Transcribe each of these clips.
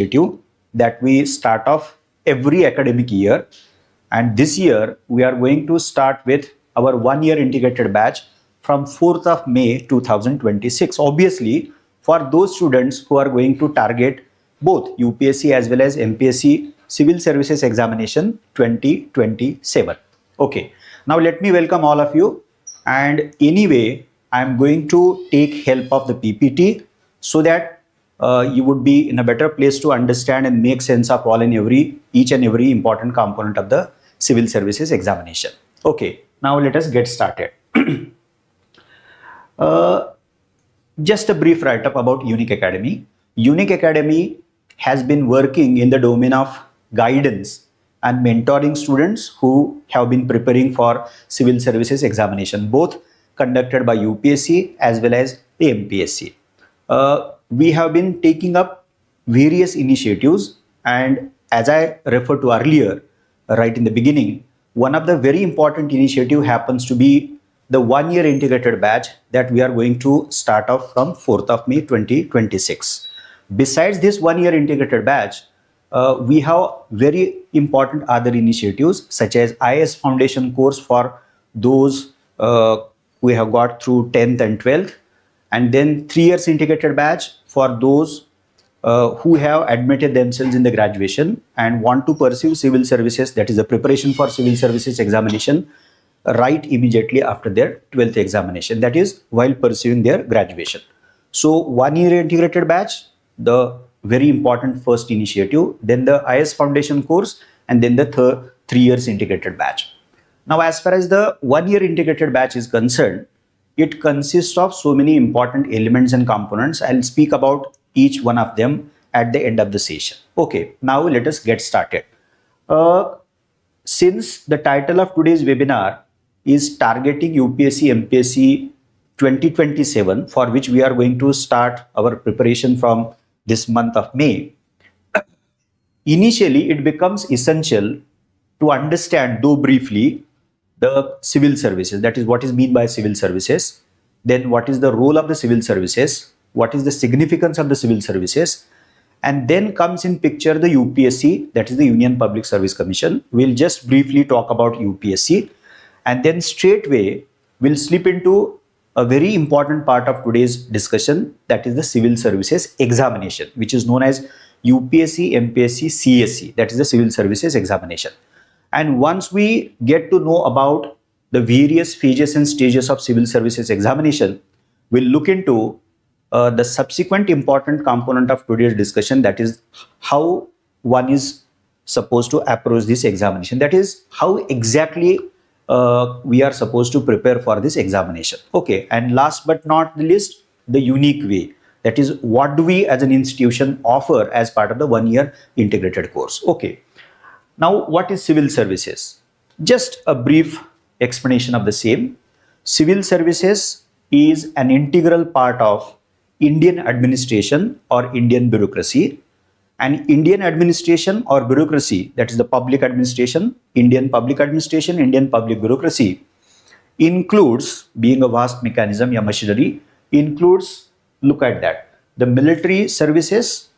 initiative that we start off every academic year, and this year we are going to start with our 1 year integrated batch from 4th of May 2026. Obviously, for those students who are going to target both UPSC as well as MPSC Civil Services Examination 2027. Okay, now let me welcome all of you, and anyway I am going to take help of the PPT so that you would be in a better place to understand and make sense of each and every important component of the civil services examination. Okay, now let us get started. Just a brief write-up about Unique Academy. Unique Academy has been working in the domain of guidance and mentoring students who have been preparing for civil services examination, both conducted by UPSC as well as the MPSC. We have been taking up various initiatives, and as I referred to earlier, right in the beginning, one of the very important initiative happens to be the 1 year integrated batch that we are going to start off from 4th of May 2026. Besides this 1 year integrated batch, we have very important other initiatives such as IAS foundation course for those we have got through 10th and 12th, and then 3 years integrated batch for those who have admitted themselves in the graduation and want to pursue civil services, that is the preparation for civil services examination right immediately after their 12th examination, that is while pursuing their graduation. So 1 year integrated batch, the very important first initiative, then the IAS foundation course, and then the 3 years integrated batch. Now as far as the 1 year integrated batch is concerned, it consists of so many important elements and components. I'll speak about each one of them at the end of the session. Okay, now let us get started. Since the title of today's webinar is targeting UPSC MPSC 2027, for which we are going to start our preparation from this month of May, initially it becomes essential to understand, though briefly, the civil services, that is what is meant by civil services, then what is the role of the civil services, what is the significance of the civil services, and then comes in picture the UPSC, that is the Union Public Service Commission. We'll just briefly talk about UPSC, and then straightway we'll slip into a very important part of today's discussion, that is the civil services examination, which is known as UPSC MPSC CSE, that is the civil services examination. And once we get to know about the various phases and stages of civil services examination, we'll look into the subsequent important component of today's discussion, that is how one is supposed to approach this examination, that is how exactly we are supposed to prepare for this examination. Okay, and last but not the least, the unique way, that is what do we as an institution offer as part of the 1 year integrated course. Okay, now what is civil services? Just a brief explanation of the same. Civil services is an integral part of Indian administration or Indian bureaucracy. And Indian administration or bureaucracy, that is the public administration, Indian public administration, Indian public bureaucracy, includes, being a vast mechanism or machinery, includes, look at that, the military services,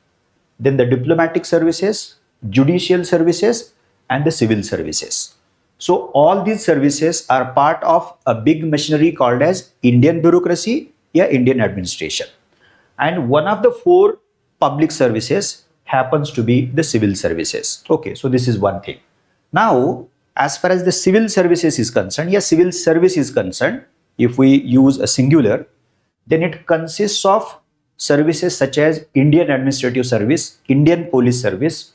then the diplomatic services, judicial services, and the civil services. So all these services are part of a big machinery called as Indian bureaucracy or Indian administration. And one of the 4 public services happens to be the civil services. Okay, so this is one thing. Now, as far as the civil services is concerned, civil service is concerned, if we use a singular, then it consists of services such as Indian Administrative Service, Indian Police Service,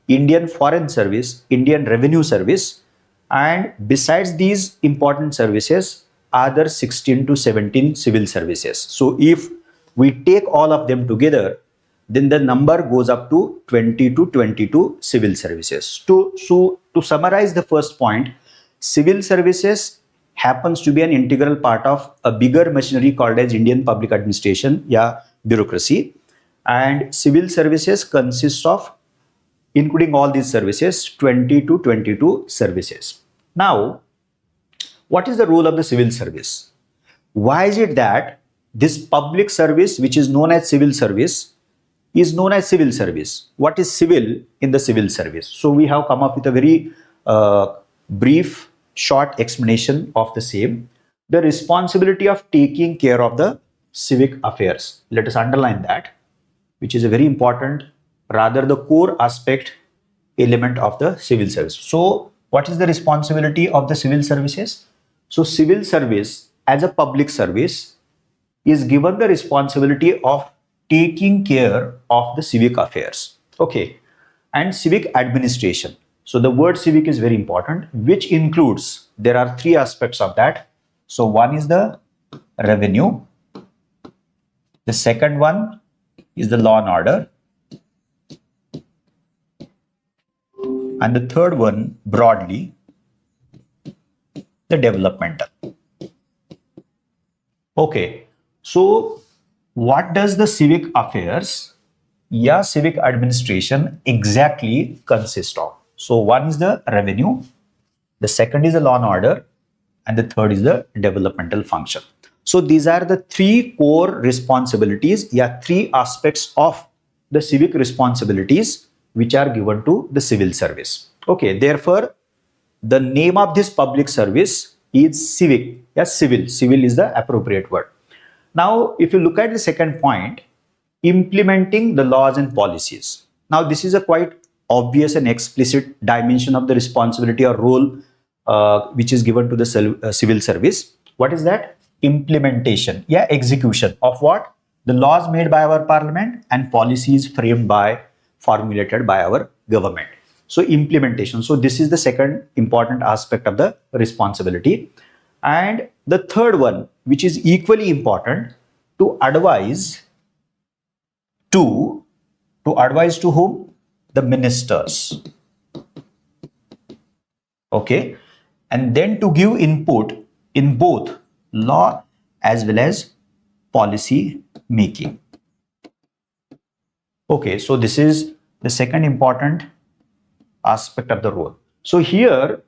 Indian Foreign Service, Indian Revenue Service, and besides these important services, other 16 to 17 civil services. So if we take all of them together, then the number goes up to 20 to 22 civil services. To summarize the first point, civil services happens to be an integral part of a bigger machinery called as Indian public administration, bureaucracy, and civil services consists of, including all these services, 20 to 22 services. Now, what is the role of the civil service? Why is it that this public service, which is known as civil service, is known as civil service. What is civil in the civil service? So we have come up with a very brief, short explanation of the same. The responsibility of taking care of the civic affairs. Let us underline that, which is a very important, rather the core aspect, element of the civil service. So what is the responsibility of the civil services? So civil service as a public service is given the responsibility of taking care of the civic affairs. Okay. And civic administration. So the word civic is very important, which includes, there are three aspects of that. So one is the revenue. The second one is the law and order. And the third one, broadly, the developmental. Okay. So what does the civic affairs, civic administration exactly consist of? So one is the revenue, the second is the law and order, and the third is the developmental function. So these are the three core responsibilities, three aspects of the civic responsibilities which are given to the civil service. Okay, therefore, the name of this public service is civic. Civil. Civil is the appropriate word. Now, if you look at the second point, implementing the laws and policies. Now, this is a quite obvious and explicit dimension of the responsibility or role which is given to the civil service. What is that? Implementation, execution of what? The laws made by our parliament and policies formulated by our government. So implementation. So this is the second important aspect of the responsibility. And the third one, which is equally important, to advise to whom? The ministers. Okay. And then to give input in both law as well as policy making. Okay, so this is the second important aspect of the role. So here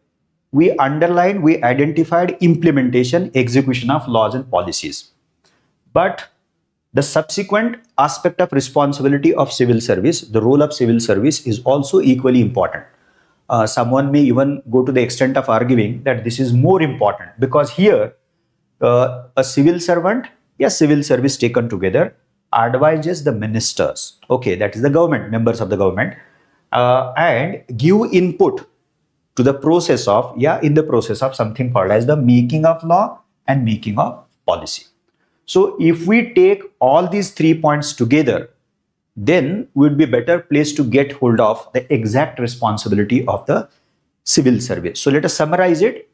we identified implementation, execution of laws and policies. But the subsequent aspect of responsibility of civil service, the role of civil service, is also equally important. Someone may even go to the extent of arguing that this is more important, because here a civil servant, civil service taken together, advises the ministers, okay, that is the government, members of the government, and give input to the process of, in the process of something called as the making of law and making of policy. So if we take all these 3 points together, then we would be better placed to get hold of the exact responsibility of the civil service. So let us summarize it.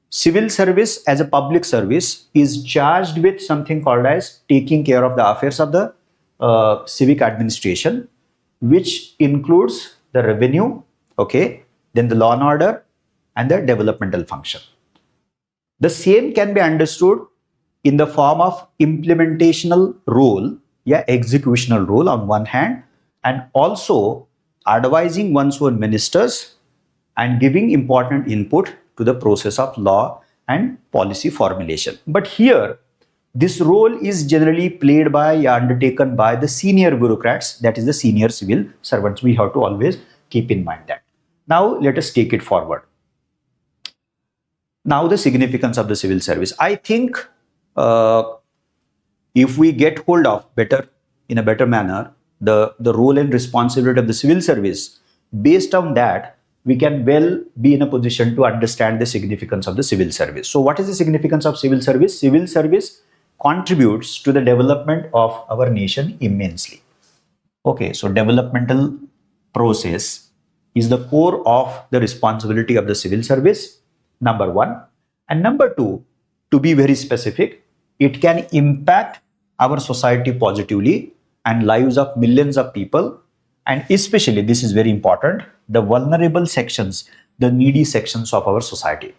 Civil service as a public service is charged with something called as taking care of the affairs of the civic administration, which includes the revenue, okay, then the law and order, and the developmental function. The same can be understood in the form of implementational role, executional role on one hand, and also advising one's own ministers and giving important input to the process of law and policy formulation. But here, this role is generally played by, undertaken by the senior bureaucrats, that is the senior civil servants. We have to always keep in mind that. Now, let us take it forward. Now, the significance of the civil service. I think if we get hold of in a better manner, the role and responsibility of the civil service, based on that, we can well be in a position to understand the significance of the civil service. So what is the significance of civil service? Civil service contributes to the development of our nation immensely. Okay, so developmental process is the core of the responsibility of the civil service, number one. And number two, to be very specific, it can impact our society positively and lives of millions of people, and especially, this is very important, the vulnerable sections, the needy sections of our society,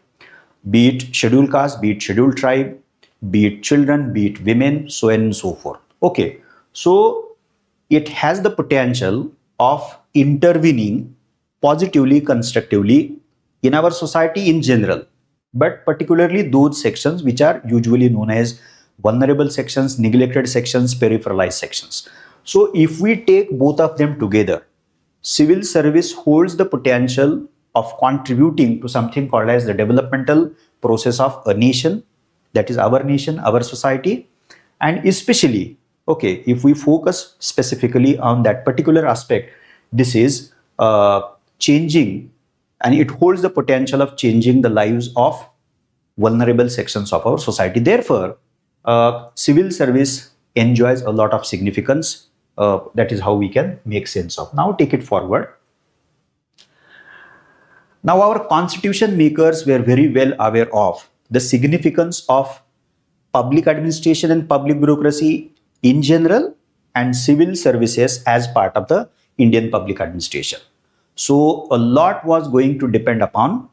be it scheduled caste, be it scheduled tribe, be it children, be it women, so on and so forth. Okay, so it has the potential of intervening positively, constructively in our society in general, but particularly those sections which are usually known as vulnerable sections, neglected sections, peripheralized sections. So if we take both of them together, civil service holds the potential of contributing to something called as the developmental process of a nation, that is our nation, our society, and especially, okay, if we focus specifically on that particular aspect, this is changing, and it holds the potential of changing the lives of vulnerable sections of our society. Therefore, civil service enjoys a lot of significance. That is how we can make sense of. Now take it forward. Now our constitution makers were very well aware of the significance of public administration and public bureaucracy in general and civil services as part of the Indian public administration. So a lot was going to depend upon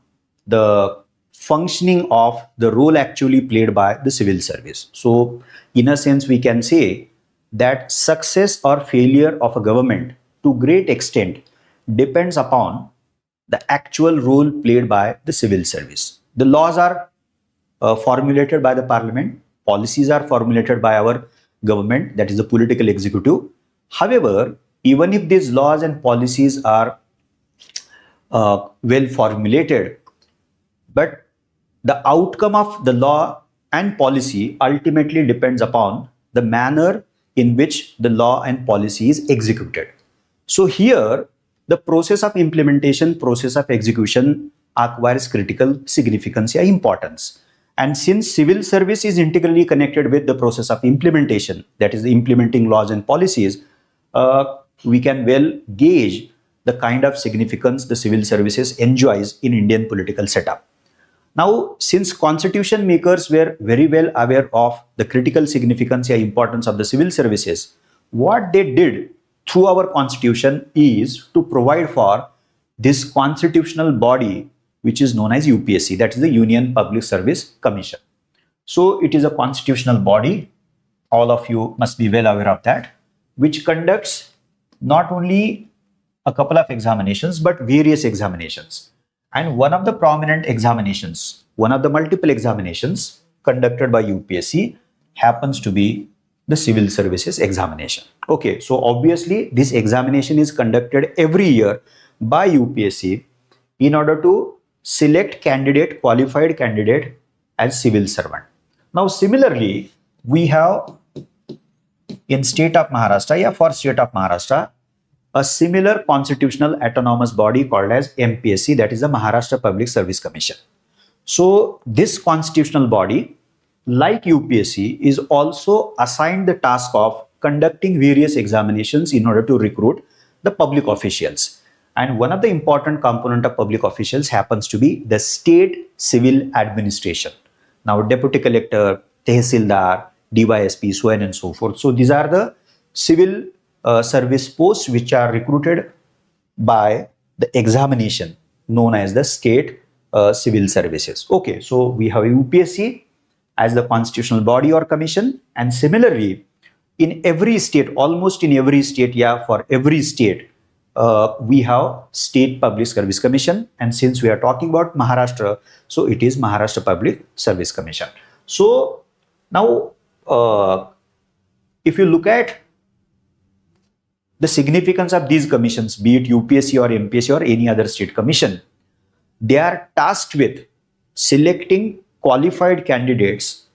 the functioning of the role actually played by the civil service. So in a sense, we can say that success or failure of a government to great extent depends upon the actual role played by the civil service. The laws are formulated by the parliament, policies are formulated by our government, that is the political executive. However, even if these laws and policies are well formulated, but the outcome of the law and policy ultimately depends upon the manner in which the law and policy is executed. So here, the process of implementation, process of execution acquires critical significance or importance. And since civil service is integrally connected with the process of implementation, that is implementing laws and policies, we can well gauge the kind of significance the civil services enjoys in Indian political setup. Now, since constitution makers were very well aware of the critical significance or importance of the civil services, what they did through our constitution is to provide for this constitutional body which is known as UPSC, that is the Union Public Service Commission. So it is a constitutional body, all of you must be well aware of that, which conducts not only a couple of examinations but various examinations. And one of the prominent examinations, one of the multiple examinations conducted by UPSC happens to be the civil services examination. Okay, so obviously this examination is conducted every year by UPSC in order to select candidate, qualified candidate as civil servant. Now similarly, we have in state of Maharashtra, for state of Maharashtra, a similar constitutional autonomous body called as MPSC, that is the Maharashtra Public Service Commission. So this constitutional body, like UPSC, is also assigned the task of conducting various examinations in order to recruit the public officials. And one of the important component of public officials happens to be the state civil administration. Now deputy collector, tehsildar, DYSP, so on and so forth. So these are the civil service posts which are recruited by the examination known as the state civil services. Okay, so we have UPSC as the constitutional body or commission, and similarly in every state, almost in every state, for every state, we have State Public Service Commission, and since we are talking about Maharashtra, so it is Maharashtra Public Service Commission. So now if you look at the significance of these commissions, be it UPSC or MPSC or any other state commission, they are tasked with selecting qualified candidates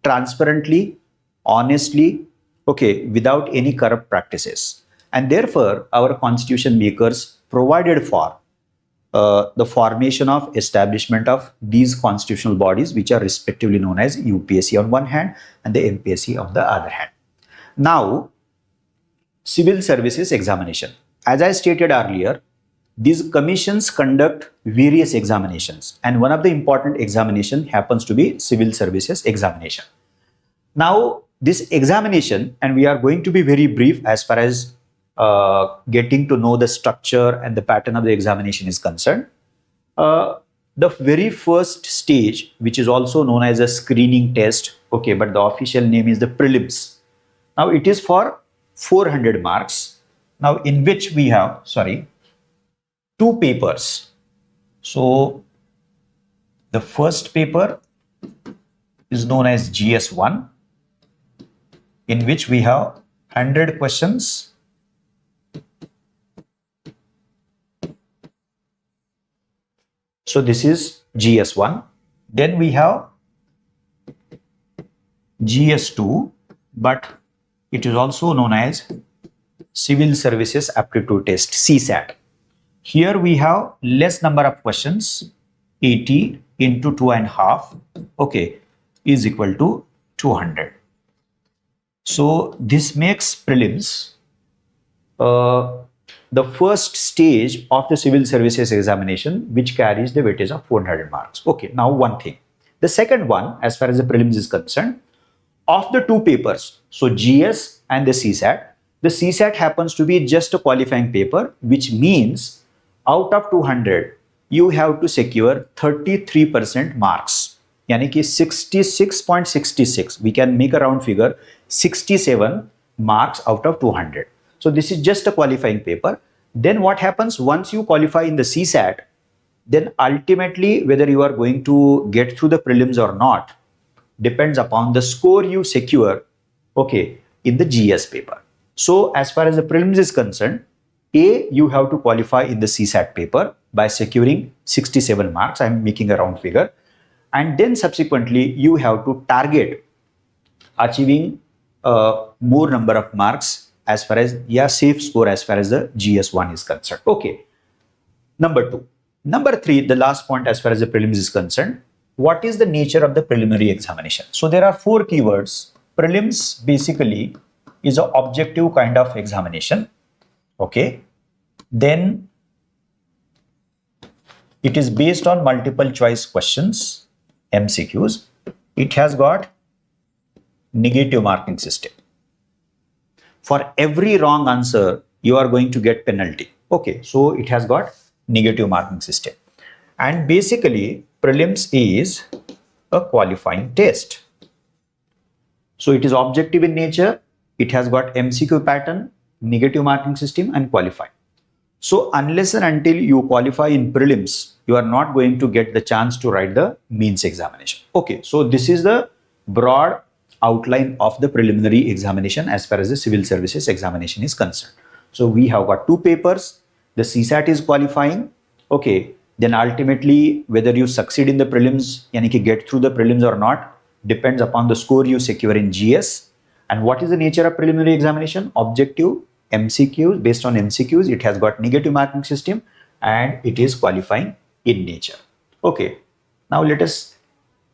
transparently, honestly, okay, without any corrupt practices. And therefore, our constitution makers provided for the formation of establishment of these constitutional bodies, which are respectively known as UPSC on one hand and the MPSC on the other hand. Now, civil services examination. As I stated earlier, these commissions conduct various examinations, and one of the important examination happens to be civil services examination. Now, this examination, and we are going to be very brief as far as getting to know the structure and the pattern of the examination is concerned. The very first stage, which is also known as a screening test, okay, but the official name is the prelims. Now, it is for 400 marks. Now, in which we have, two papers. So, the first paper is known as GS1, in which we have 100 questions. So this is GS1. Then we have GS2, but it is also known as Civil Services Aptitude Test, CSAT. Here we have less number of questions, 80 into 2.5, okay, is equal to 200. So this makes prelims the first stage of the civil services examination, which carries the weightage of 400 marks. Okay, now one thing. The second one, as far as the prelims is concerned, of the two papers, so GS and the CSAT happens to be just a qualifying paper, which means out of 200, you have to secure 33% marks. Yani ki 66.66, we can make a round figure, 67 marks out of 200. So this is just a qualifying paper. Then what happens once you qualify in the CSAT, then ultimately whether you are going to get through the prelims or not depends upon the score you secure, okay, in the GS paper. So as far as the prelims is concerned, A, you have to qualify in the CSAT paper by securing 67 marks. I am making a round figure. And then subsequently, you have to target achieving more number of marks as far as safe score as far as the GS1 is concerned. Okay. Number 2. Number 3, the last point as far as the prelims is concerned, what is the nature of the preliminary examination? So there are 4 keywords. Prelims basically is an objective kind of examination. Okay. Then it is based on multiple choice questions, MCQs. It has got negative marking system. For every wrong answer, you are going to get penalty. Okay, so it has got negative marking system. And basically, prelims is a qualifying test. So it is objective in nature. It has got MCQ pattern, negative marking system, and qualifying. So unless and until you qualify in prelims, you are not going to get the chance to write the mains examination. Okay, so this is the broad outline of the preliminary examination as far as the civil services examination is concerned. So we have got 2 papers. The CSAT is qualifying. Okay, then ultimately whether you succeed in the prelims, yani ki get through the prelims or not, depends upon the score you secure in GS. And what is the nature of preliminary examination? Objective, MCQs, based on MCQs, it has got negative marking system and it is qualifying in nature. Okay, now let us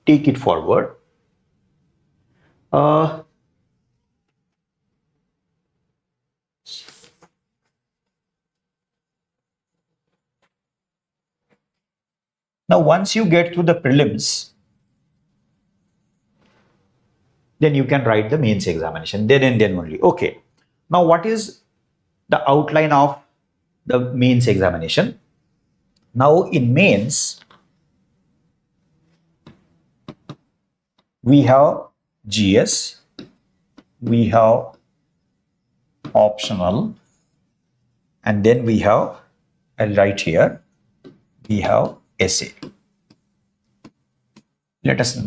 take it forward. Now once you get through the prelims, then you can write the mains examination, then and then only. Okay, now what is the outline of the mains examination? Now in mains, we have GS, we have optional, and then we have, I'll write here, we have essay. Let us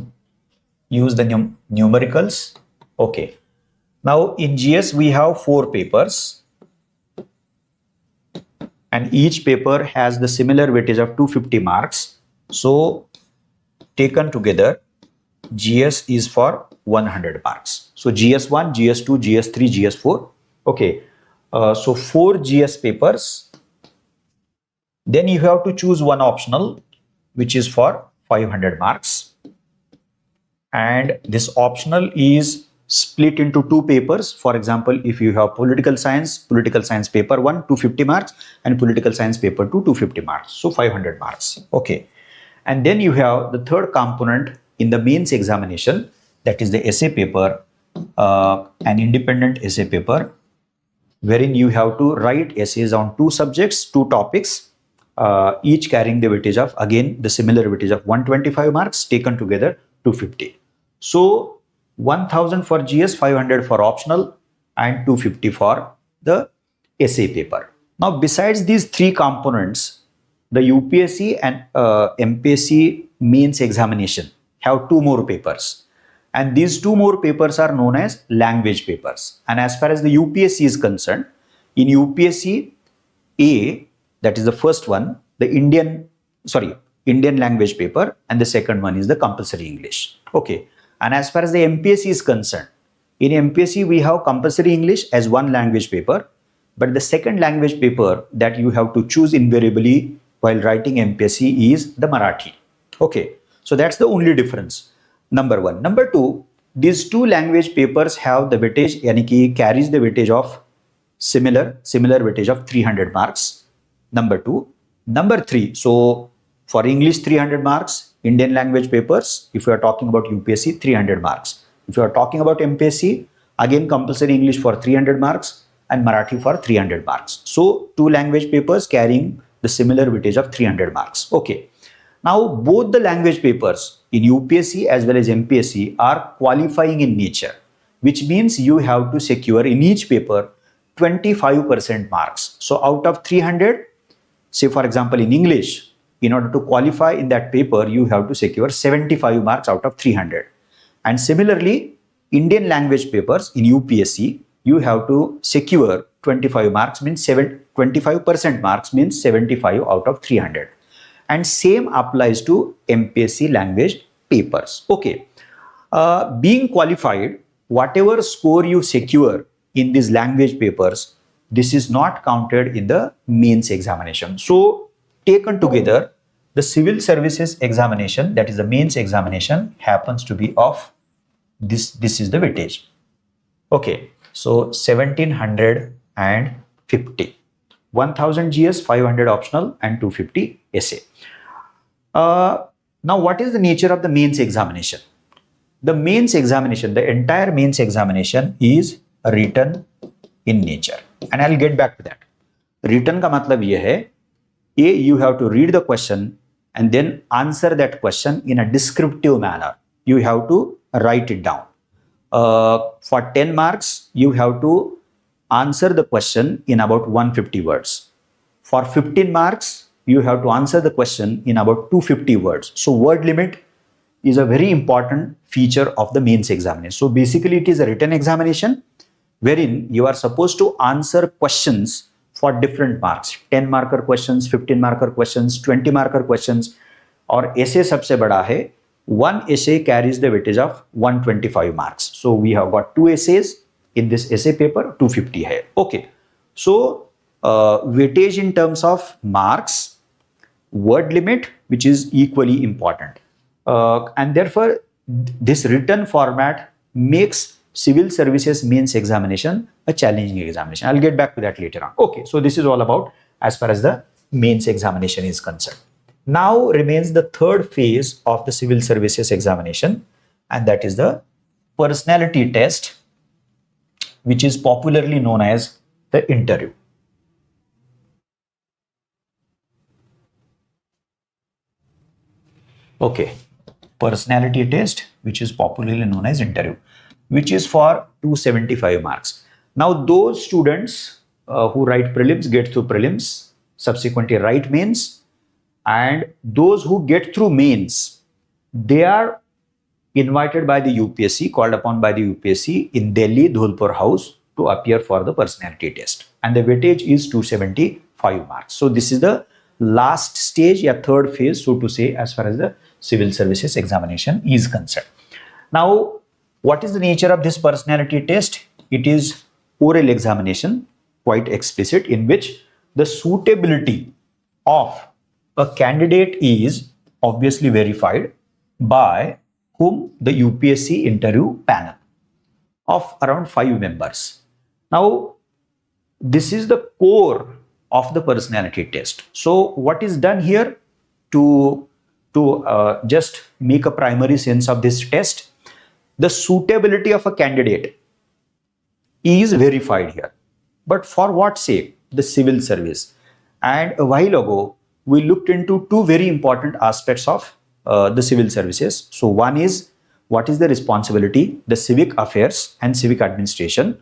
use the numericals. Okay. Now in GS we have 4 papers and each paper has the similar weightage of 250 marks. So taken together, GS is for 100 marks. So GS1, GS2, GS3, GS4. Okay. So 4 GS papers. Then you have to choose one optional, which is for 500 marks. And this optional is split into 2 papers. For example, if you have political science paper 1, 250 marks, and political science paper 2, 250 marks. So 500 marks. Okay. And then you have the third component in the mains examination, that is the essay paper, an independent essay paper, wherein you have to write essays on 2 subjects, 2 topics, each carrying the weightage of, again, the similar weightage of 125 marks, taken together 250. So 1000 for GS, 500 for optional, and 250 for the essay paper. Now, besides these 3 components, the UPSC and MPSC mains examination have 2 more papers. And these two more papers are known as language papers. And as far as the UPSC is concerned, in UPSC A, that is the first one, the Indian language paper, and the second one is the compulsory English. Okay. And as far as the MPSC is concerned, in MPSC we have compulsory English as one language paper, but the second language paper that you have to choose invariably while writing MPSC is the Marathi. Okay. So that's the only difference. Number one. Number two, these two language papers have the weightage, yani ki carries the weightage of similar weightage of 300 marks. Number two. Number three, so for English 300 marks, Indian language papers, if you are talking about UPSC, 300 marks. If you are talking about MPSC, again compulsory English for 300 marks and Marathi for 300 marks. So two language papers carrying the similar weightage of 300 marks. Okay. Now both the language papers in UPSC as well as MPSC are qualifying in nature, which means you have to secure in each paper 25% marks. So out of 300, say for example in English, in order to qualify in that paper, you have to secure 75 marks out of 300. And similarly, Indian language papers in UPSC, you have to secure 25 marks, means 25% marks means 75 out of 300. And same applies to MPSC language papers. Okay. Being qualified, whatever score you secure in these language papers, this is not counted in the mains examination. So taken together, the civil services examination, that is the mains examination, happens to be of this is the weightage. Okay, so 1750, 1000 GS, 500 optional and 250 essay. Now what is the nature of the mains examination? The mains examination, the entire mains examination is written in nature, and I'll get back to that. Written का मतलब ये है, you have to read the question and then answer that question in a descriptive manner. You have to write it down. For 10 marks, you have to answer the question in about 150 words. For 15 marks, you have to answer the question in about 250 words. So word limit is a very important feature of the mains examination. So basically it is a written examination wherein you are supposed to answer questions for different marks, 10 marker questions, 15 marker questions, 20 marker questions, और essay सबसे बड़ा है, one essay carries the weightage of 125 marks. So we have got two essays in this essay paper, 250 hai. Okay. So weightage in terms of marks, word limit, which is equally important. And therefore, this written format makes civil services mains examination a challenging examination. I'll get back to that later on. Okay, so this is all about as far as the mains examination is concerned. Now remains the third phase of the civil services examination, and that is the personality test, which is popularly known as the interview. Okay, personality test, which is popularly known as interview, which is for 275 marks. Now those students who write prelims get through prelims, subsequently write mains, and those who get through mains, they are invited by the UPSC, called upon by the UPSC in Delhi Dhulpur House to appear for the personality test, and the weightage is 275 marks. So this is the last stage, yeah, third phase, so to say, as far as the civil services examination is concerned. Now, what is the nature of this personality test? It is oral examination, quite explicit, in which the suitability of a candidate is obviously verified by whom? The UPSC interview panel of around 5 members. Now, this is the core of the personality test. So, what is done here to just make a primary sense of this test? The suitability of a candidate is verified here. But for what sake? The civil service. And a while ago, we looked into two very important aspects of the civil services. So one is, what is the responsibility? The civic affairs and civic administration.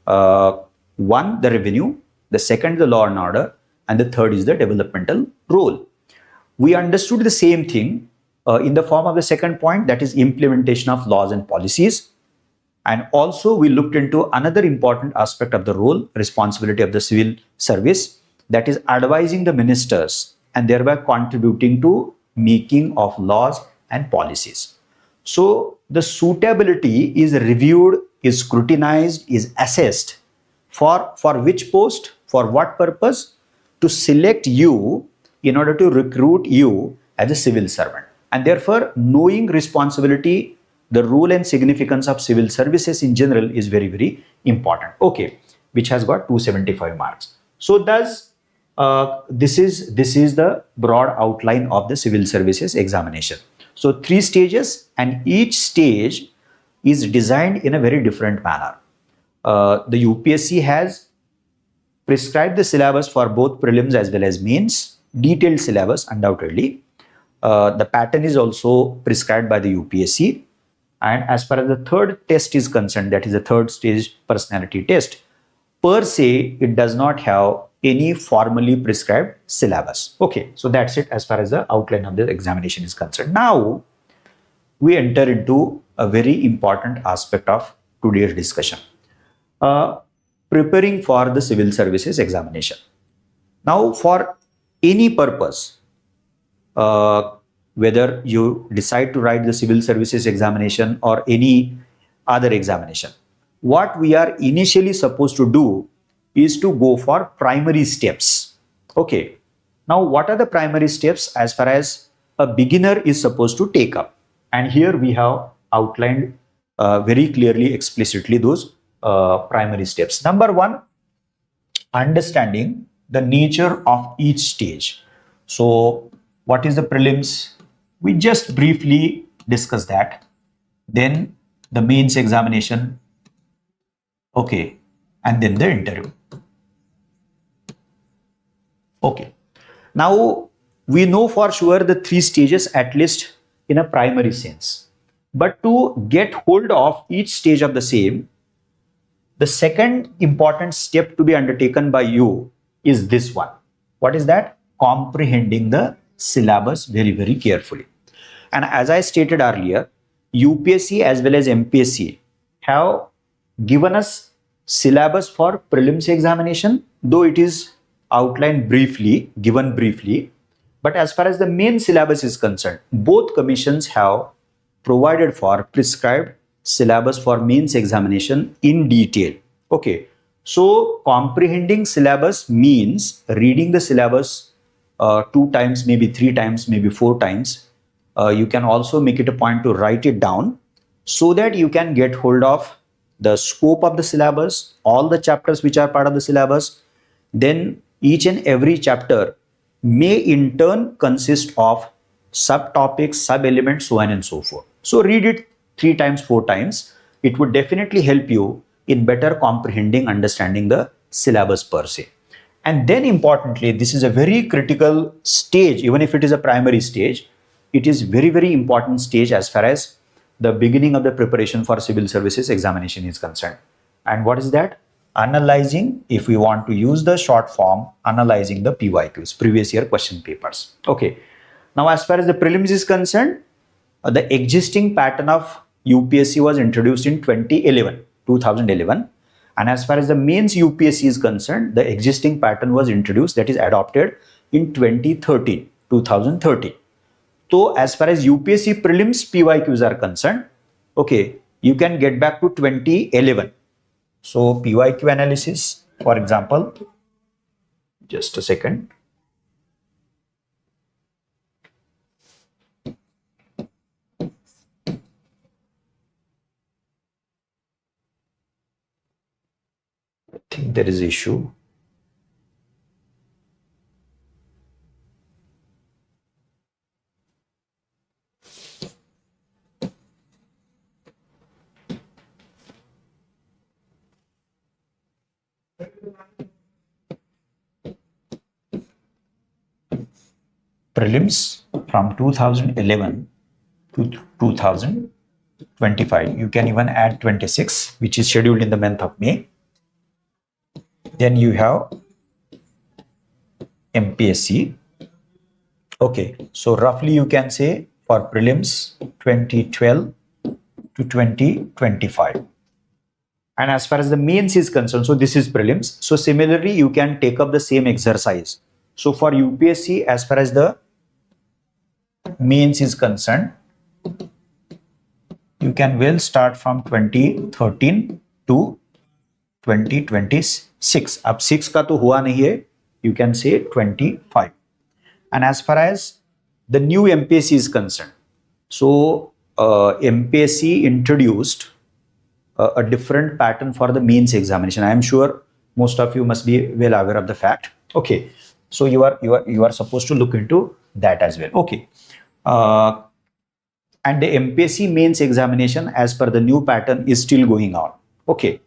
One, the revenue. The second, the law and order. And the third is the developmental role. We understood the same thing in the form of the second point, that is implementation of laws and policies. And also we looked into another important aspect of the role, responsibility of the civil service, that is advising the ministers and thereby contributing to making of laws and policies. So the suitability is reviewed, is scrutinized, is assessed for which post, for what purpose? To select you in order to recruit you as a civil servant. And therefore, knowing responsibility, the role and significance of civil services in general is very, very important. Okay, which has got 275 marks. So thus, this is the broad outline of the civil services examination. So 3 stages, and each stage is designed in a very different manner. The UPSC has prescribed the syllabus for both prelims as well as mains, detailed syllabus undoubtedly. The pattern is also prescribed by the UPSC. And as far as the third test is concerned, that is the third stage personality test, per se, it does not have any formally prescribed syllabus. Okay, so that's it as far as the outline of the examination is concerned. Now, we enter into a very important aspect of today's discussion. Preparing for the civil services examination. Now, for any purpose, whether you decide to write the civil services examination or any other examination, what we are initially supposed to do is to go for primary steps. Okay. Now, what are the primary steps as far as a beginner is supposed to take up? And here we have outlined very clearly, explicitly those primary steps. Number 1, understanding the nature of each stage. So, what is the prelims? We just briefly discussed that. Then the mains examination. Okay. And then the interview. Okay. Now, we know for sure the 3 stages at least in a primary sense. But to get hold of each stage of the same, the second important step to be undertaken by you is this one. What is that? Comprehending the syllabus very, very carefully. And as I stated earlier, UPSC as well as MPSC have given us syllabus for prelims examination, though it is outlined briefly, given briefly. But as far as the main syllabus is concerned, both commissions have provided for prescribed syllabus for mains examination in detail. Okay. So comprehending syllabus means reading the syllabus 2 times, maybe 3 times, maybe 4 times. You can also make it a point to write it down so that you can get hold of the scope of the syllabus, all the chapters which are part of the syllabus. Then each and every chapter may in turn consist of subtopics, sub-elements, so on and so forth. So read it 3 times, 4 times. It would definitely help you in better comprehending, understanding the syllabus per se. And then importantly, this is a very critical stage, even if it is a primary stage, it is very, very important stage as far as the beginning of the preparation for civil services examination is concerned. And what is that? Analyzing, if we want to use the short form, analyzing the PYQs, previous year question papers. Okay. Now, as far as the prelims is concerned, the existing pattern of UPSC was introduced in 2011. And as far as the mains UPSC is concerned, the existing pattern was introduced, that is adopted in 2013. So as far as UPSC prelims PYQs are concerned, okay, you can get back to 2011. So PYQ analysis, for example, just a second. I think there is an issue. Prelims from 2011 to 2025. You can even add 26, which is scheduled in the month of May. Then you have MPSC. Okay, so roughly you can say for prelims 2012 to 2025. And as far as the mains is concerned, so this is prelims. So similarly, you can take up the same exercise. So for UPSC, as far as the mains is concerned, you can well start from 2013 to 2026. अब 6 का तो हुआ नहीं है, you can say 25. And as far as the new MPSC is concerned, so MPSC introduced a different pattern for the mains examination. I am sure most of you must be well aware of the fact. Okay, so you are supposed to look into that as well. Okay, and the MPSC mains examination as per the new pattern is still going on. Okay,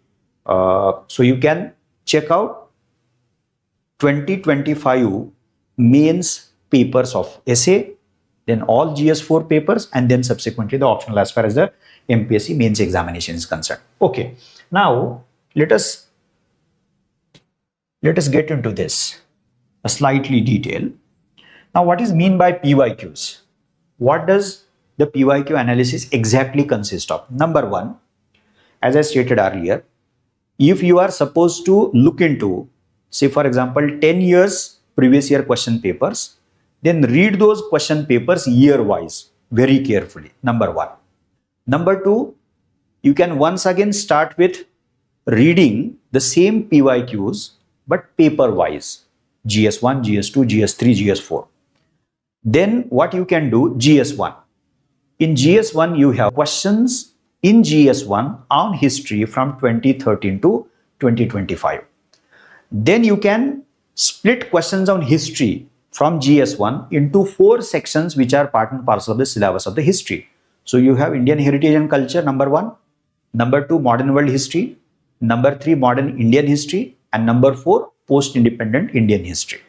so you can check out 2025 mains papers of essay, then all GS4 papers, and then subsequently the optional as far as the MPSC mains examination is concerned. Okay, now let us get into this a slightly detail. Now, what is mean by PYQs? What does the PYQ analysis exactly consist of? Number one, as I stated earlier, if you are supposed to look into, say for example, 10 years previous year question papers, then read those question papers year wise very carefully. Number one. Number two, you can once again start with reading the same PYQs but paper wise, GS1, GS2, GS3, GS4. Then what you can do, GS1. In GS1, you have questions in GS1 on history from 2013 to 2025. Then you can split questions on history from GS1 into 4 sections which are part and parcel of the syllabus of the history. So you have Indian heritage and culture, number 1. Number 2, modern world history. Number 3, modern Indian history. And number 4, post-independent Indian history.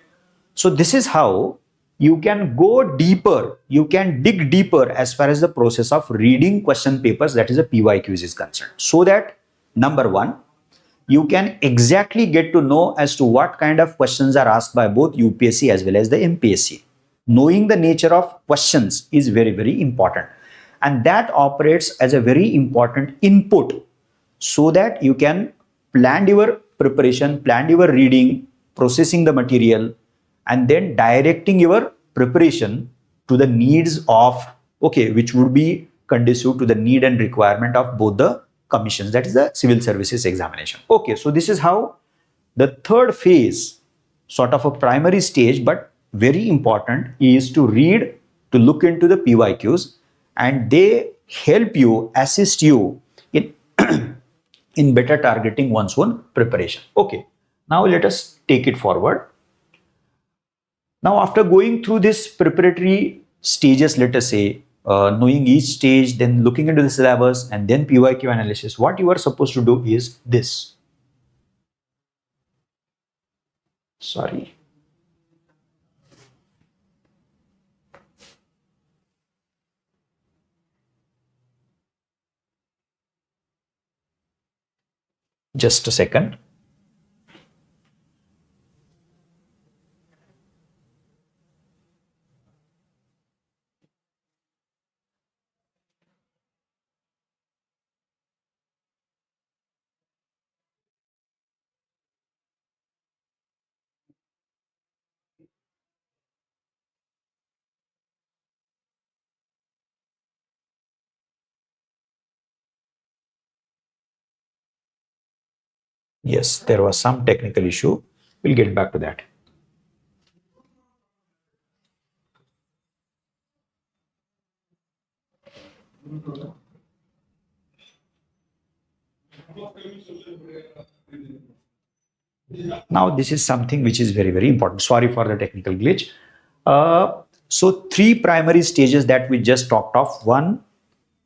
So this is how you can go deeper, you can dig deeper as far as the process of reading question papers, that is the PYQs, is concerned. So that, number 1, you can exactly get to know as to what kind of questions are asked by both UPSC as well as the MPSC. Knowing the nature of questions is very, very important. And that operates as a very important input so that you can plan your preparation, plan your reading, processing the material, and then directing your preparation to the needs of, okay, which would be conducive to the need and requirement of both the commissions, that is the civil services examination. Okay, so this is how the third phase, sort of a primary stage, but very important, is to read, to look into the PYQs, and they help you, assist you in, in better targeting one's own preparation. Okay, now let us take it forward. Now, after going through this preparatory stages, let us say, knowing each stage, then looking into the syllabus, and then PYQ analysis, what you are supposed to do is this. Sorry. Just a second. Yes, there was some technical issue. We'll get back to that. Now, this is something which is very, very important. Sorry for the technical glitch. So, 3 primary stages that we just talked of. 1,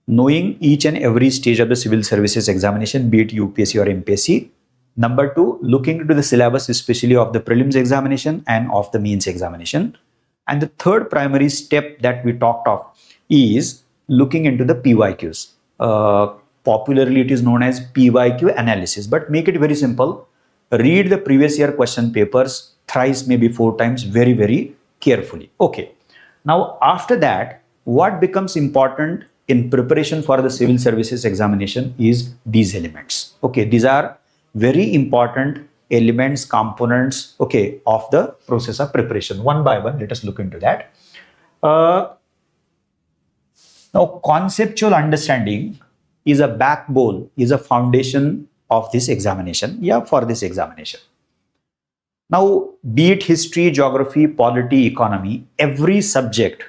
knowing each and every stage of the civil services examination, be it UPSC or MPSC. Number 2, looking into the syllabus, especially of the prelims examination and of the mains examination. And the third primary step that we talked of is looking into the PYQs. Popularly, it is known as PYQ analysis, but make it very simple. Read the previous year question papers thrice, maybe 4 times, very, very carefully. Okay. Now, after that, what becomes important in preparation for the civil services examination is these elements. Okay, these are very important elements, components, okay, of the process of preparation. One by one, let us look into that. Now, conceptual understanding is a backbone, is a foundation of this examination, for this examination. Now, be it history, geography, polity, economy, every subject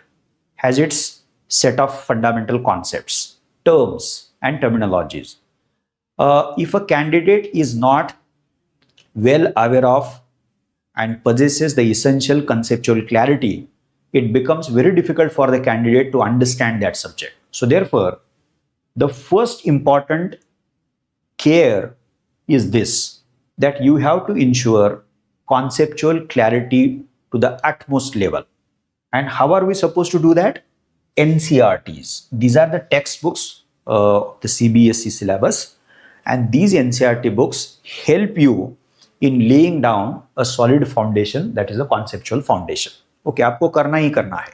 has its set of fundamental concepts, terms, and terminologies. If a candidate is not well aware of and possesses the essential conceptual clarity, it becomes very difficult for the candidate to understand that subject. So therefore, the first important care is this, that you have to ensure conceptual clarity to the utmost level. And how are we supposed to do that? NCRTs. These are the textbooks, the CBSE syllabus, and these NCRT books help you in laying down a solid foundation, that is a conceptual foundation. Okay, आपको करना ही करना है.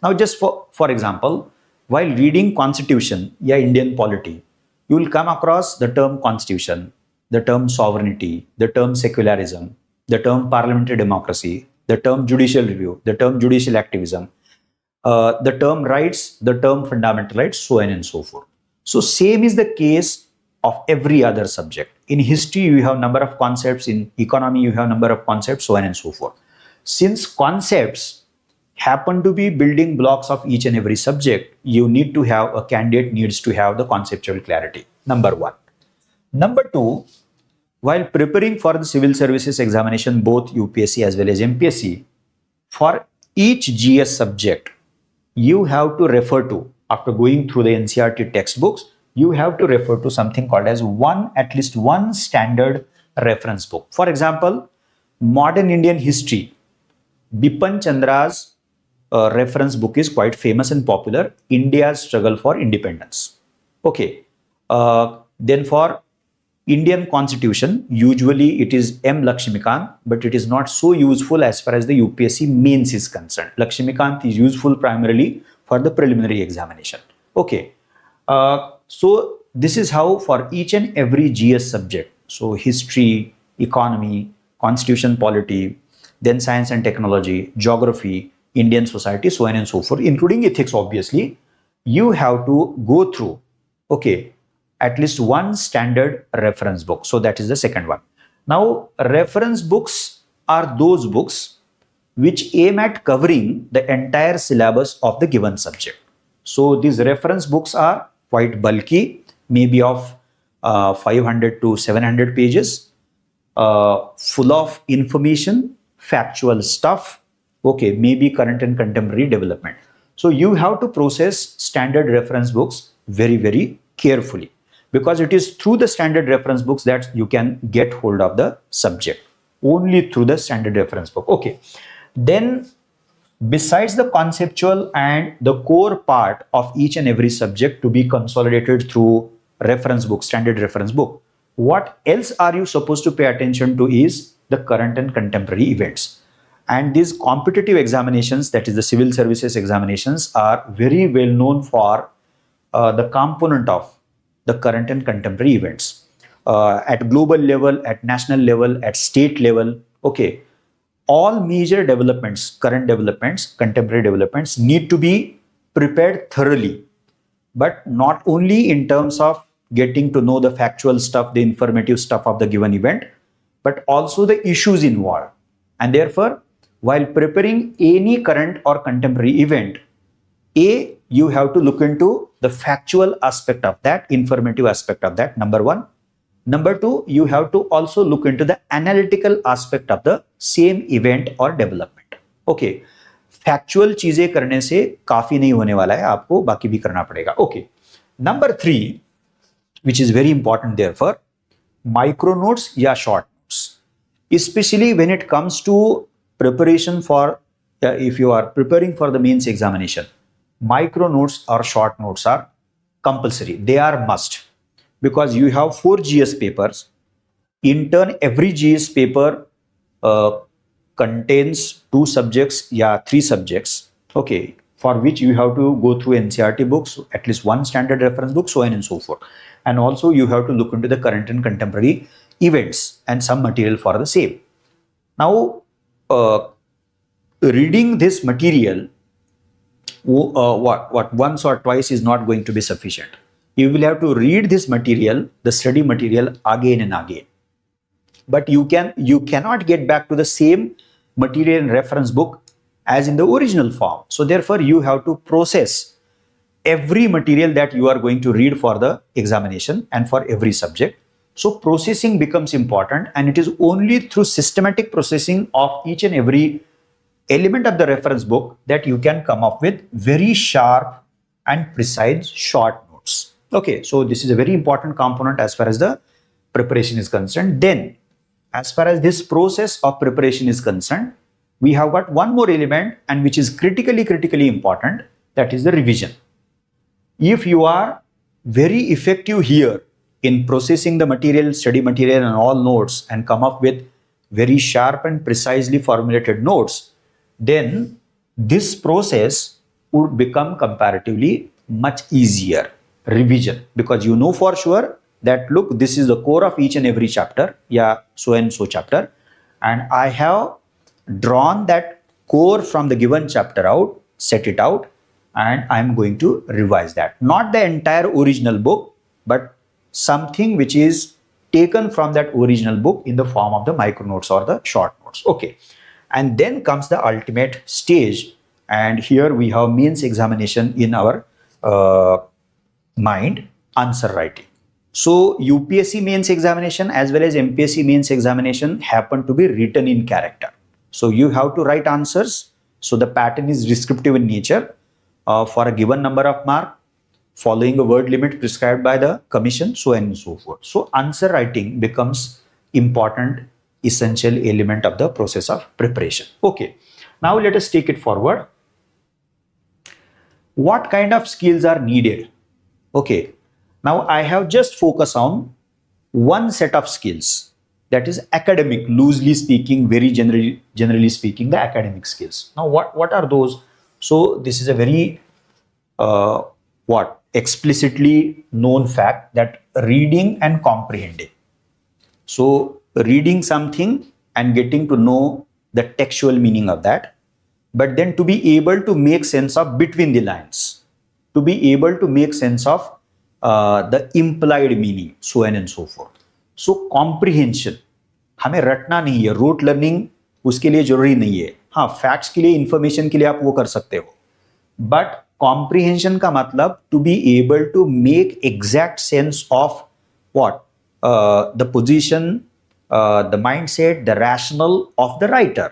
Now, just for example, while reading Constitution या Indian polity, you will come across the term Constitution, the term sovereignty, the term secularism, the term parliamentary democracy, the term judicial review, the term judicial activism, the term rights, the term fundamental rights, so on and so forth. So same is the case of every other subject. In history, you have number of concepts. In economy, you have number of concepts, so on and so forth. Since concepts happen to be building blocks of each and every subject, you need to have, a candidate needs to have the conceptual clarity. Number one. Number two, while preparing for the civil services examination, both UPSC as well as MPSC, for each GS subject, you have to refer to, after going through the NCRT textbooks, you have to refer to something called as at least one standard reference book. For example, modern Indian history, Bipan Chandra's reference book is quite famous and popular, India's Struggle for Independence. Okay. Then for Indian Constitution, usually it is M. Lakshmikant, but it is not so useful as far as the UPSC mains is concerned. Lakshmikant is useful primarily for the preliminary examination. Okay. So this is how for each and every GS subject, so history, economy, constitution, polity, then science and technology, geography, Indian society, so on and so forth, including ethics, obviously, you have to go through, okay, at least one standard reference book. So that is the second one. Now, reference books are those books which aim at covering the entire syllabus of the given subject. So these reference books are quite bulky, maybe of 500 to 700 pages, full of information, factual stuff, okay, maybe current and contemporary development. So you have to process standard reference books very, very carefully, because it is through the standard reference books that you can get hold of the subject, only through the standard reference book. Okay. Then besides the conceptual and the core part of each and every subject to be consolidated through reference book, standard reference book, what else are you supposed to pay attention to is the current and contemporary events. And these competitive examinations, that is the civil services examinations, are very well known for the component of the current and contemporary events at global level, at national level, at state level. Okay, all major developments, current developments, contemporary developments need to be prepared thoroughly, but not only in terms of getting to know the factual stuff, the informative stuff of the given event, but also the issues involved. And therefore, while preparing any current or contemporary event, you have to look into the factual aspect of that, informative aspect of that, number one. Number two, you have to also look into the analytical aspect of the same event or development. Okay, factual चीजें करने से काफी नहीं होने वाला है, आपको बाकी भी करना पड़ेगा. Okay, number three, which is very important, therefore, micro notes या short notes, especially when it comes to preparation for if you are preparing for the mains examination, micro notes or short notes are compulsory. They are must, because you have 4 GS papers. In turn, every GS paper contains 2 subjects, 3 subjects. Okay, for which you have to go through NCERT books, at least one standard reference book, so on and so forth. And also you have to look into the current and contemporary events and some material for the same. Now, reading this material once or twice is not going to be sufficient. You will have to read this material, the study material, again and again. But you cannot get back to the same material in reference book as in the original form. So therefore, you have to process every material that you are going to read for the examination and for every subject. So processing becomes important, and it is only through systematic processing of each and every element of the reference book that you can come up with very sharp and precise short notes. Okay, so this is a very important component as far as the preparation is concerned. Then, as far as this process of preparation is concerned, we have got one more element, and which is critically important, that is the revision. If you are very effective here in processing the material, study material and all notes, and come up with very sharp and precisely formulated notes, then this process would become comparatively much easier. Revision, because you know for sure that look, this is the core of each and every chapter, yeah, so and so chapter, and I have drawn that core from the given chapter out, set it out, and I'm going to revise that. Not the entire original book, but something which is taken from that original book in the form of the micro notes or the short notes. Okay, and then comes the ultimate stage, and here we have means examination in our mind, answer writing. So UPSC mains examination as well as MPSC mains examination happen to be written in character. So you have to write answers. So the pattern is descriptive in nature for a given number of mark, following a word limit prescribed by the commission, so on and so forth. So answer writing becomes important, essential element of the process of preparation. Okay, now let us take it forward. What kind of skills are needed? Okay, now I have just focused on one set of skills, that is academic, loosely speaking, very generally speaking, the academic skills. Now what are those? So this is a very explicitly known fact, that reading and comprehending. So reading something and getting to know the textual meaning of that, but then to be able to make sense of between the lines, to be able to make sense of the implied meaning, so on and so forth. So comprehension, हमें रटना नहीं है, rote learning उसके लिए जरूरी नहीं है. हाँ, facts के लिए, information के लिए आप वो कर सकते हो, but comprehension का मतलब to be able to make exact sense of what the position, the mindset, the rationale of the writer.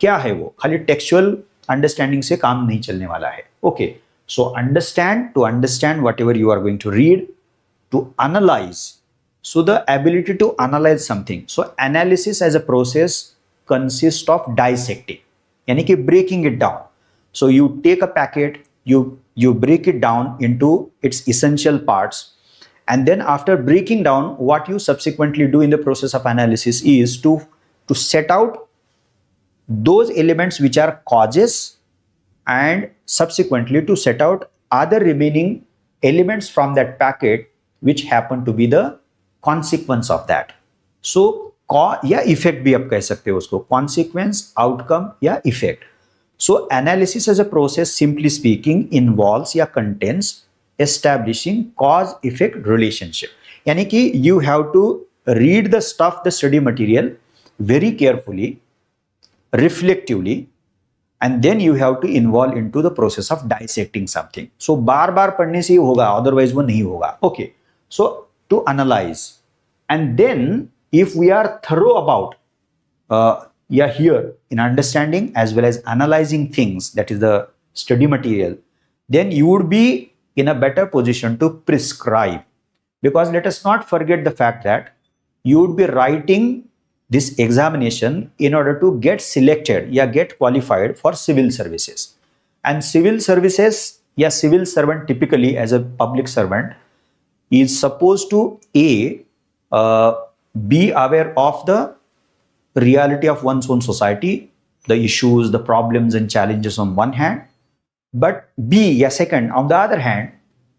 क्या है वो? खाली textual understanding से काम नहीं चलने वाला है. Okay, so to understand whatever you are going to read, to analyze. So the ability to analyze something. So analysis as a process consists of dissecting, यानी कि breaking it down. So you take a packet, you break it down into its essential parts, and then after breaking down, what you subsequently do in the process of analysis is to set out those elements which are causes, and subsequently to set out other remaining elements from that packet which happen to be the consequence of that. So या effect भी आप कह सकते हो उसको, consequence, outcome या effect. So analysis as a process, simply speaking, involves या contains establishing cause-effect relationship. यानी कि you have to read the stuff, the study material very carefully, reflectively, and then you have to involve into the process of dissecting something. So बार बार पढ़ने से ही होगा, otherwise वो नहीं होगा. Okay, so to analyze, and then if we are thorough about here in understanding as well as analyzing things, that is the study material, then you would be in a better position to prescribe. Because let us not forget the fact that you would be writing this examination in order to get selected, get qualified for civil services. And civil services, civil servant typically as a public servant is supposed to be aware of the reality of one's own society, the issues, the problems and challenges on one hand, But B, या second, on the other hand,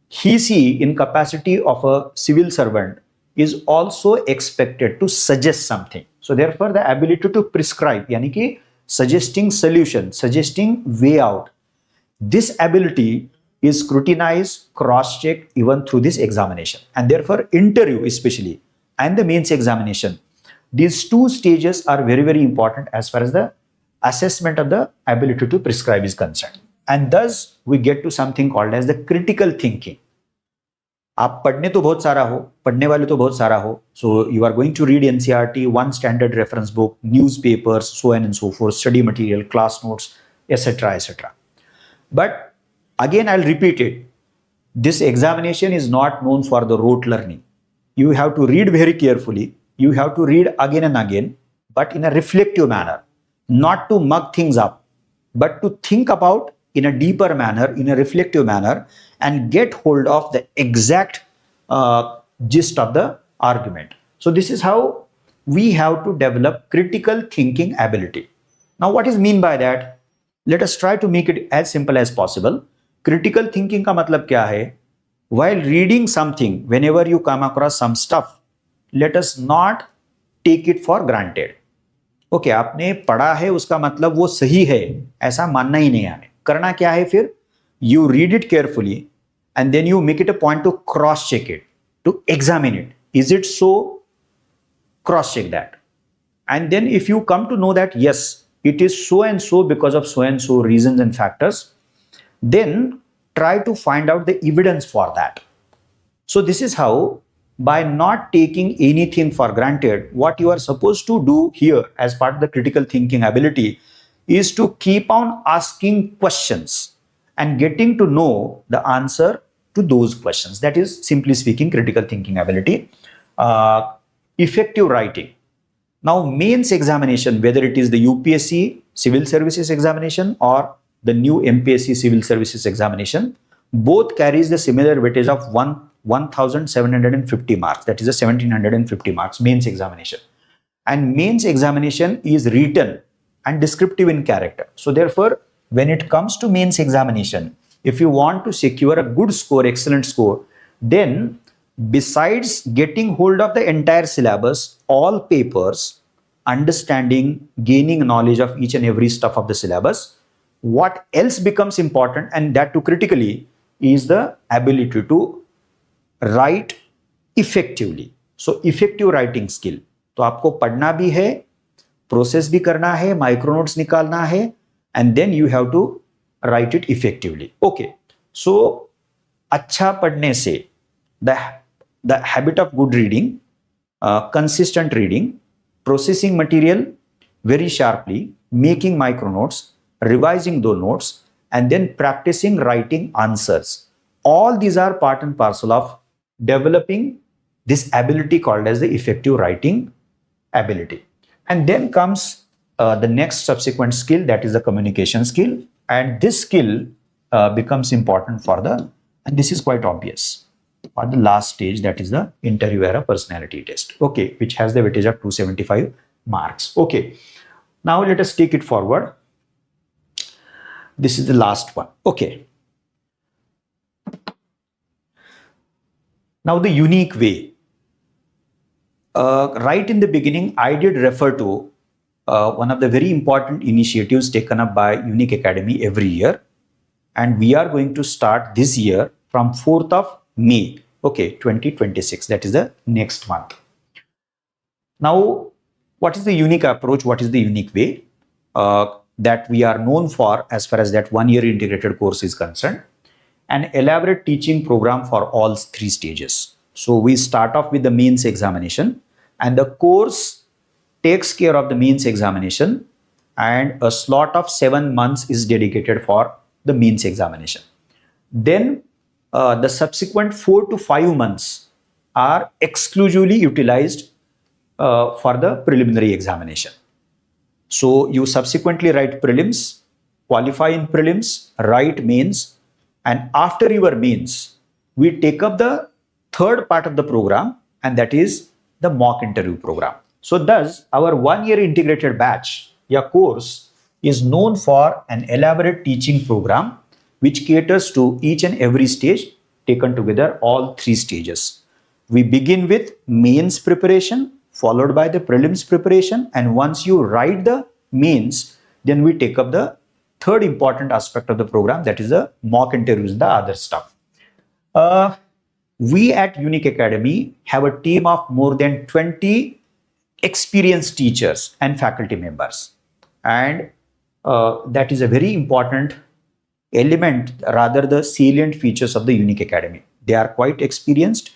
he in capacity of a civil servant is also expected to suggest something. So therefore the ability to prescribe, यानी कि suggesting solution, suggesting way out, this ability is scrutinized, cross-checked even through this examination. And therefore interview especially and the mains examination, these two stages are very, very important as far as the assessment of the ability to prescribe is concerned. And thus we get to something called as the critical thinking. आप पढ़ने तो बहुत सारा हो, पढ़ने वाले तो बहुत सारा हो, so you are going to read NCERT, one standard reference book, newspapers, so on and so forth, study material, class notes, etc., etc. But again, I'll repeat it. This examination is not known for the rote learning. You have to read very carefully. You have to read again and again, but in a reflective manner, not to mug things up, but to think about in a deeper manner, in a reflective manner, and get hold of the exact gist of the argument. So this is how we have to develop critical thinking ability. Now, what is mean by that? Let us try to make it as simple as possible. Critical thinking का मतलब क्या है? While reading something, whenever you come across some stuff, let us not take it for granted. Okay, आपने पढ़ा है उसका मतलब वो सही है ऐसा मानना ही नहीं है हमें. करना क्या है फिर? You read it carefully and then you make it a point to cross check it, to examine it. Is it so? Cross check that. And then if you come to know that yes, it is so and so because of so and so reasons and factors, then try to find out the evidence for that. So this is how, by not taking anything for granted, what you are supposed to do here as part of the critical thinking ability is to keep on asking questions and getting to know the answer to those questions. That is, simply speaking, critical thinking ability. Effective writing. Now, mains examination, whether it is the UPSC Civil Services examination or the new MPSC Civil Services examination, both carries the similar weightage of 1,750 marks. That is a 1,750 marks mains examination. And mains examination is written and descriptive in character. So therefore, when it comes to mains examination, if you want to secure a good score, excellent score, then besides getting hold of the entire syllabus, all papers, understanding, gaining knowledge of each and every stuff of the syllabus, what else becomes important, and that too critically, is the ability to write effectively. So effective writing skill. तो आपको पढ़ना भी है, process भी करना है, micro notes निकालना है, and then you have to write it effectively. Okay, so अच्छा पढ़ने से the habit of good reading, consistent reading, processing material very sharply, making micro notes, revising those notes, and then practicing writing answers. All these are part and parcel of developing this ability called as the effective writing ability. And then comes the next subsequent skill, that is the communication skill. And this skill becomes important for the, and this is quite obvious, for the last stage, that is the interview era personality test. Okay, which has the weightage of 275 marks. Okay. Now let us take it forward. This is the last one. Okay. Now the unique way. Right in the beginning, I did refer to one of the very important initiatives taken up by Unique Academy every year. And we are going to start this year from 4th of May. Okay, 2026. That is the next month. Now, what is the unique approach? What is the unique way that we are known for as far as that one-year integrated course is concerned? An elaborate teaching program for all three stages. So we start off with the mains examination, and the course takes care of the mains examination, and a slot of 7 months is dedicated for the mains examination. Then the subsequent 4 to 5 months are exclusively utilized for the preliminary examination. So you subsequently write prelims, qualify in prelims, write mains, and after your mains, we take up the third part of the program, and that is the mock interview program. So thus, our one-year integrated batch, course, is known for an elaborate teaching program which caters to each and every stage taken together, all three stages. We begin with mains preparation, followed by the prelims preparation, and once you write the mains, then we take up the third important aspect of the program, that is the mock interviews and the other stuff. We at Unique Academy have a team of more than 20 experienced teachers and faculty members, and that is a very important element, rather the salient features of the Unique Academy. They are quite experienced.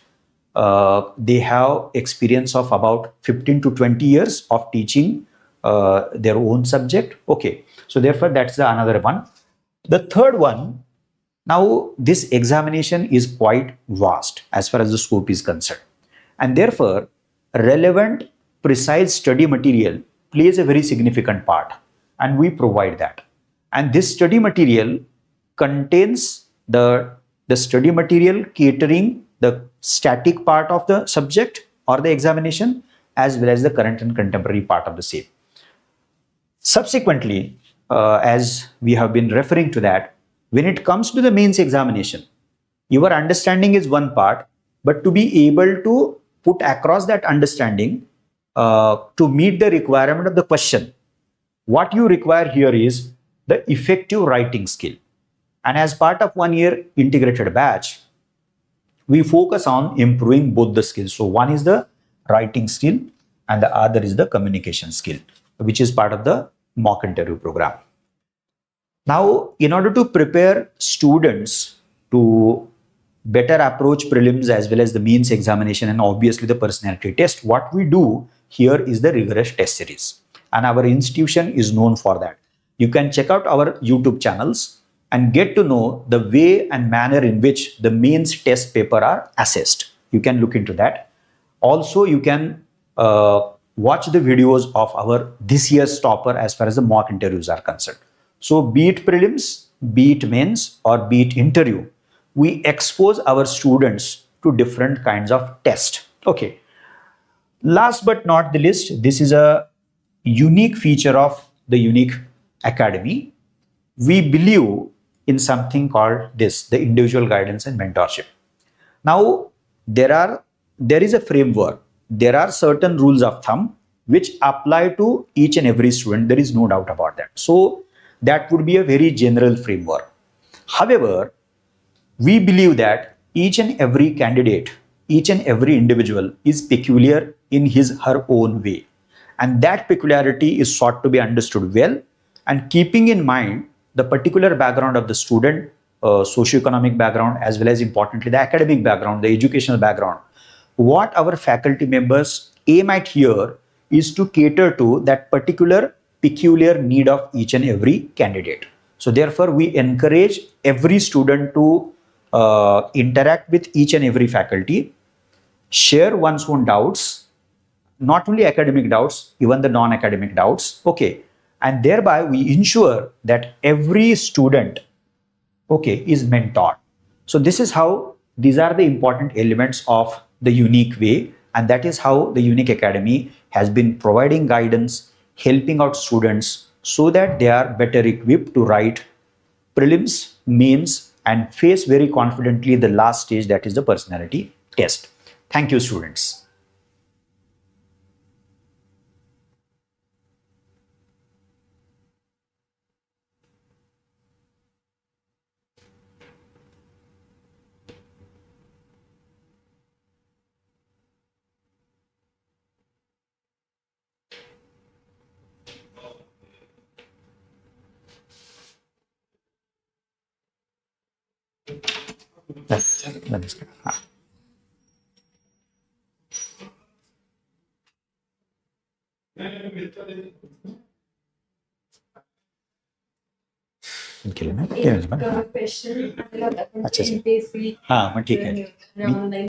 They have experience of about 15 to 20 years of teaching their own subject. Okay, so therefore that's another one. The third one, now this examination is quite vast as far as the scope is concerned, and therefore relevant precise study material plays a very significant part, and we provide that. And this study material contains the study material catering the static part of the subject or the examination, as well as the current and contemporary part of the same. Subsequently, as we have been referring to that, when it comes to the mains examination, your understanding is one part, but to be able to put across that understanding to meet the requirement of the question, what you require here is the effective writing skill. And as part of 1 year integrated batch, we focus on improving both the skills. So one is the writing skill and the other is the communication skill, which is part of the mock interview program. Now, in order to prepare students to better approach prelims as well as the mains examination and obviously the personality test, what we do here is the rigorous test series. And our institution is known for that. You can check out our YouTube channels and get to know the way and manner in which the mains test paper are assessed. You can look into that. Also, you can watch the videos of our this year's topper as far as the mock interviews are concerned. So be it prelims, be it mains, or be it interview, we expose our students to different kinds of tests. Okay. Last but not the least, this is a unique feature of the Unique Academy. We believe in something called this, the individual guidance and mentorship. Now, there is a framework. There are certain rules of thumb which apply to each and every student. There is no doubt about that. So that would be a very general framework. However, we believe that each and every candidate, each and every individual is peculiar in his her own way. And that peculiarity is sought to be understood well, and keeping in mind the particular background of the student, socioeconomic background, as well as importantly the academic background, the educational background. What our faculty members aim at here is to cater to that particular peculiar need of each and every candidate. So therefore, we encourage every student to interact with each and every faculty, share one's own doubts, not only academic doubts, even the non-academic doubts. Okay. And thereby we ensure that every student, okay, is mentored. So this is how, these are the important elements of the Unique way, and that is how the Unique Academy has been providing guidance, helping out students so that they are better equipped to write prelims, mains, and face very confidently the last stage, that is the personality test. Thank you, students. नमस्कार. केलं ना? अच्छा अच्छा. हां, मग ठीक आहे.